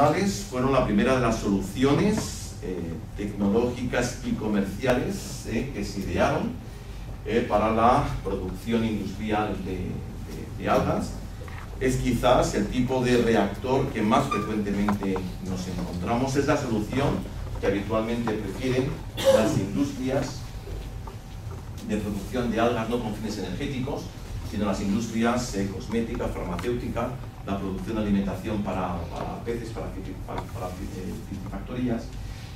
canales fueron la primera de las soluciones tecnológicas y comerciales que se idearon para la producción industrial de algas. Es quizás el tipo de reactor que más frecuentemente nos encontramos. Es la solución que habitualmente prefieren las industrias de producción de algas, no con fines energéticos, sino las industrias cosméticas, farmacéuticas, la producción de alimentación para peces, para piscifactorías.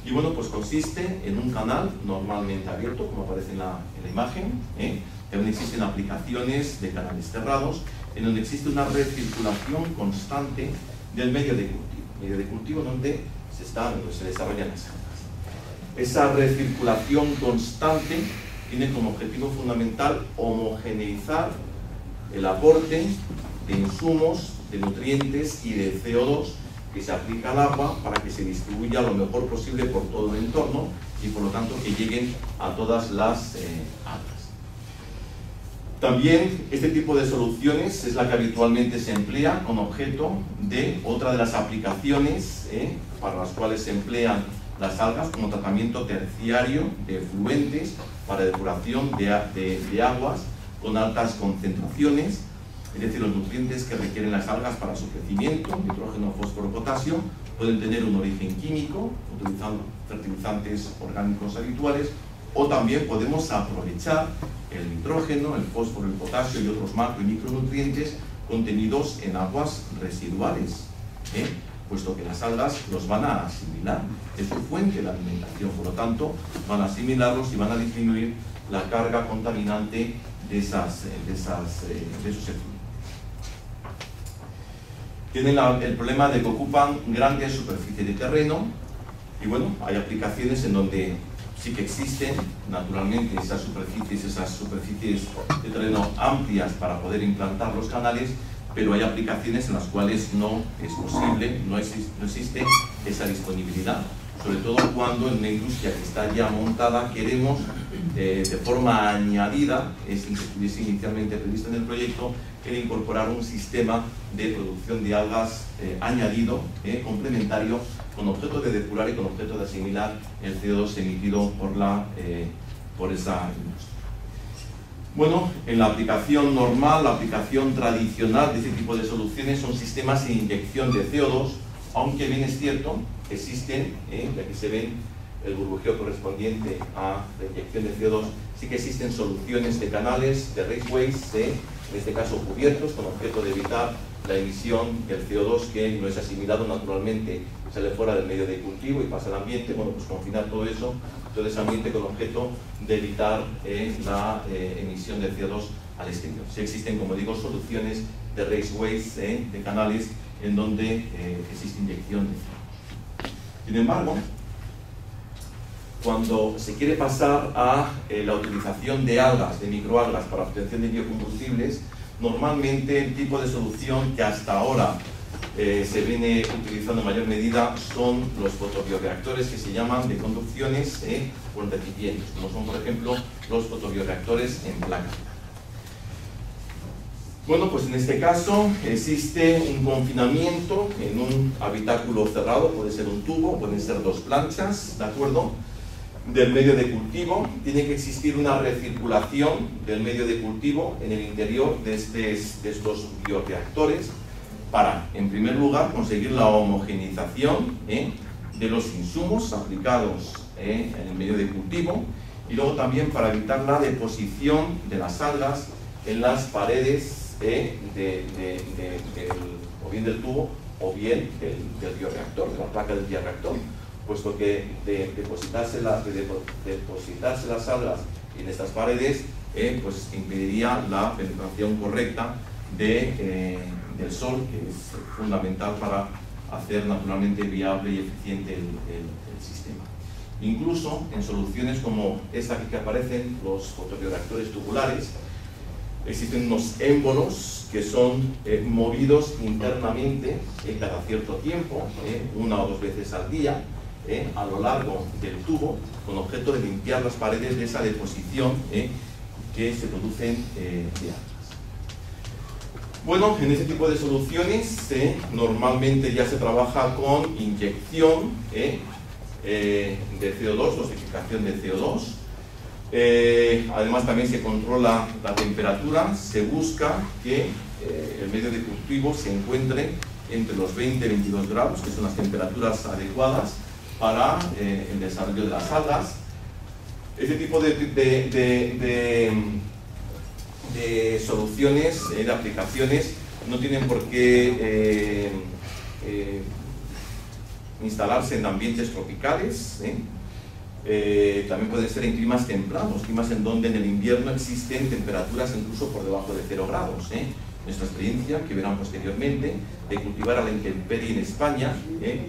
Y bueno, pues consiste en un canal normalmente abierto, como aparece en la imagen. También existen aplicaciones de canales cerrados, en donde existe una recirculación constante del medio de cultivo donde se desarrollan las algas. Esa recirculación constante tiene como objetivo fundamental homogeneizar el aporte de insumos, de nutrientes y de CO2 que se aplica al agua para que se distribuya lo mejor posible por todo el entorno y por lo tanto que lleguen a todas las algas. También este tipo de soluciones es la que habitualmente se emplea con objeto de otra de las aplicaciones para las cuales se emplean las algas como tratamiento terciario de efluentes para depuración de aguas con altas concentraciones, es decir, los nutrientes que requieren las algas para su crecimiento, nitrógeno, fósforo, potasio, pueden tener un origen químico, utilizando fertilizantes orgánicos habituales, o también podemos aprovechar el nitrógeno, el fósforo, el potasio y otros macro y micronutrientes contenidos en aguas residuales, puesto que las algas los van a asimilar, es su fuente de alimentación, por lo tanto van a asimilarlos y van a disminuir la carga contaminante de esos efluentes. Tienen el problema de que ocupan grandes superficies de terreno y bueno, hay aplicaciones en donde sí que existen naturalmente esas superficies de terreno amplias para poder implantar los canales, pero hay aplicaciones en las cuales no es posible, no existe esa disponibilidad, sobre todo cuando en una industria que está ya montada queremos de forma añadida, estuviese inicialmente previsto en el proyecto, el incorporar un sistema de producción de algas añadido, complementario, con objeto de depurar y con objeto de asimilar el CO2 emitido por esa industria. Bueno, en la aplicación normal, la aplicación tradicional de este tipo de soluciones son sistemas de inyección de CO2, aunque bien es cierto que existen, ya que se ven el burbujeo correspondiente a la inyección de CO2, sí que existen soluciones de canales, de raceways, en este caso cubiertos, con objeto de evitar la emisión del CO2 que no es asimilado naturalmente, sale fuera del medio de cultivo y pasa al ambiente. Bueno, pues confinar todo ese ambiente con objeto de evitar la emisión de CO2 al exterior. Sí existen, como digo, soluciones de raceways, de canales, en donde existe inyección de CO2. Sin embargo, cuando se quiere pasar a la utilización de algas, de microalgas para obtención de biocombustibles, normalmente el tipo de solución que hasta ahora se viene utilizando en mayor medida son los fotobioreactores que se llaman de conducciones o en recipientes, como son por ejemplo los fotobioreactores en placa. Bueno, pues en este caso existe un confinamiento en un habitáculo cerrado, puede ser un tubo, pueden ser dos planchas, ¿de acuerdo?, del medio de cultivo. Tiene que existir una recirculación del medio de cultivo en el interior de estos bioreactores para, en primer lugar, conseguir la homogeneización de los insumos aplicados en el medio de cultivo y luego también para evitar la deposición de las algas en las paredes o bien del tubo o bien del bioreactor, de la placa del bioreactor, puesto que de depositarse las algas en estas paredes pues impediría la penetración correcta del sol, que es fundamental para hacer naturalmente viable y eficiente el sistema. Incluso en soluciones como esta que aparecen, los fotobioreactores tubulares, existen unos émbolos que son movidos internamente cada cierto tiempo, una o dos veces al día, a lo largo del tubo, con objeto de limpiar las paredes de esa deposición que se producen de algas. Bueno, en este tipo de soluciones normalmente ya se trabaja con inyección de CO2, dosificación de CO2. Además también se controla la temperatura, se busca que el medio de cultivo se encuentre entre los 20 y 22 grados, que son las temperaturas adecuadas para el desarrollo de las algas. Este tipo de soluciones, de aplicaciones, no tienen por qué instalarse en ambientes tropicales. También pueden ser en climas templados, climas en donde en el invierno existen temperaturas incluso por debajo de 0 grados. Nuestra experiencia, que verán posteriormente, de cultivar a la intemperie en España, de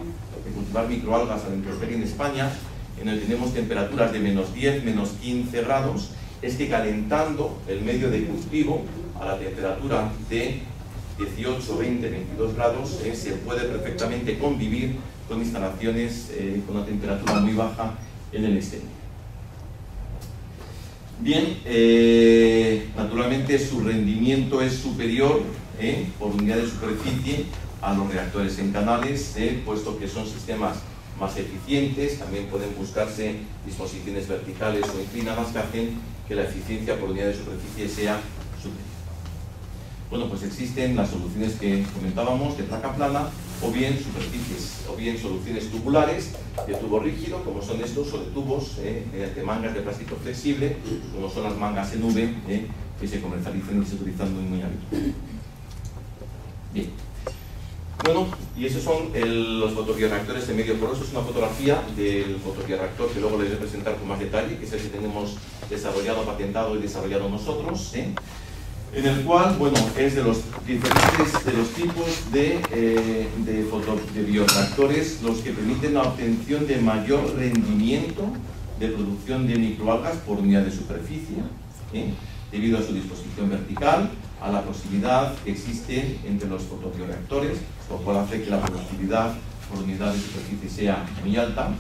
cultivar microalgas a la intemperie en España, en el que tenemos temperaturas de -10, -15 grados, es que calentando el medio de cultivo a la temperatura de 18, 20, 22 grados, se puede perfectamente convivir con instalaciones con una temperatura muy baja en el exterior. Bien, naturalmente su rendimiento es superior por unidad de superficie a los reactores en canales, puesto que son sistemas más eficientes. También pueden buscarse disposiciones verticales o inclinadas que hacen que la eficiencia por unidad de superficie sea superior. Bueno, pues existen las soluciones que comentábamos de placa plana, o bien superficies, o bien soluciones tubulares de tubo rígido, como son estos, o de tubos de mangas de plástico flexible, como son las mangas en V, que se comercializan y se utilizan muy habitualmente. Bien. Bueno, y esos son los fotobioreactores de medio poroso. Es una fotografía del fotobioreactor que luego les voy a presentar con más detalle, que es el que tenemos desarrollado, patentado y desarrollado nosotros, en el cual, bueno, es de los diferentes tipos de bioreactores los que permiten la obtención de mayor rendimiento de producción de microalgas por unidad de superficie, debido a su disposición vertical, a la proximidad que existe entre los fotobioreactores, lo cual hace que la productividad por unidad de superficie sea muy alta.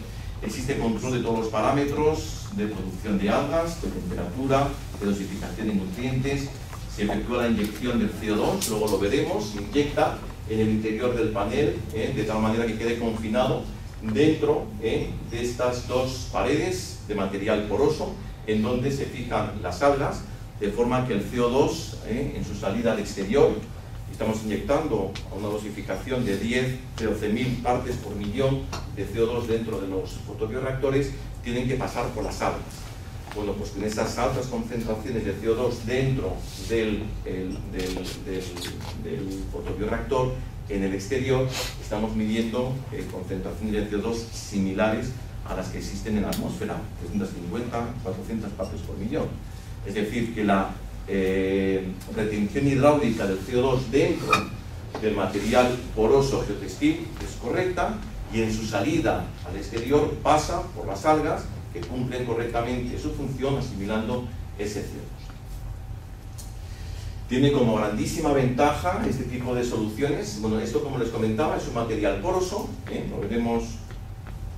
Existe control de todos los parámetros de producción de algas, de temperatura, de dosificación de nutrientes. Se efectúa la inyección del CO2, luego lo veremos, se inyecta en el interior del panel, de tal manera que quede confinado dentro de estas dos paredes de material poroso, en donde se fijan las algas, de forma que el CO2 en su salida al exterior, estamos inyectando a una dosificación de 12.000 partes por millón de CO2 dentro de los fotobioreactores, tienen que pasar por las algas. Bueno, pues con esas altas concentraciones de CO2 dentro del fotobioreactor, en el exterior estamos midiendo concentraciones de CO2 similares a las que existen en la atmósfera, 350, 400 partes por millón. Es decir, que la retención hidráulica del CO2 dentro del material poroso geotextil es correcta, y en su salida al exterior pasa por las algas, que cumplen correctamente su función asimilando ese CO2. Tiene como grandísima ventaja este tipo de soluciones. Bueno, esto, como les comentaba, es un material poroso, lo veremos,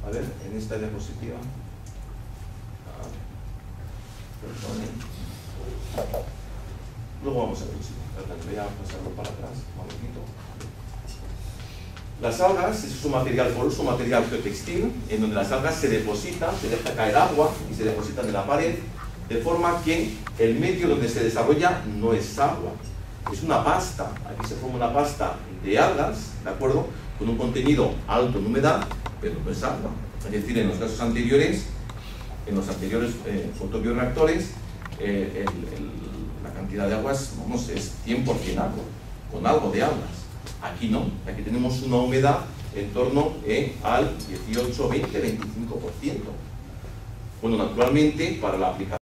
a ver, en esta diapositiva. Luego vamos a ver si voy a pasarlo para atrás un momentito. Las algas es un material poroso, un material geotextil, en donde las algas se depositan, se deja caer agua y se depositan en la pared, de forma que el medio donde se desarrolla no es agua, es una pasta. Aquí se forma una pasta de algas, ¿de acuerdo?, con un contenido alto en humedad, pero no es agua. Es decir, en los casos anteriores, en los anteriores fotobioreactores, la cantidad de agua es 100% agua, con algo de algas. Aquí no, aquí tenemos una humedad en torno al 18, 20, 25%. Bueno, naturalmente, para la aplicación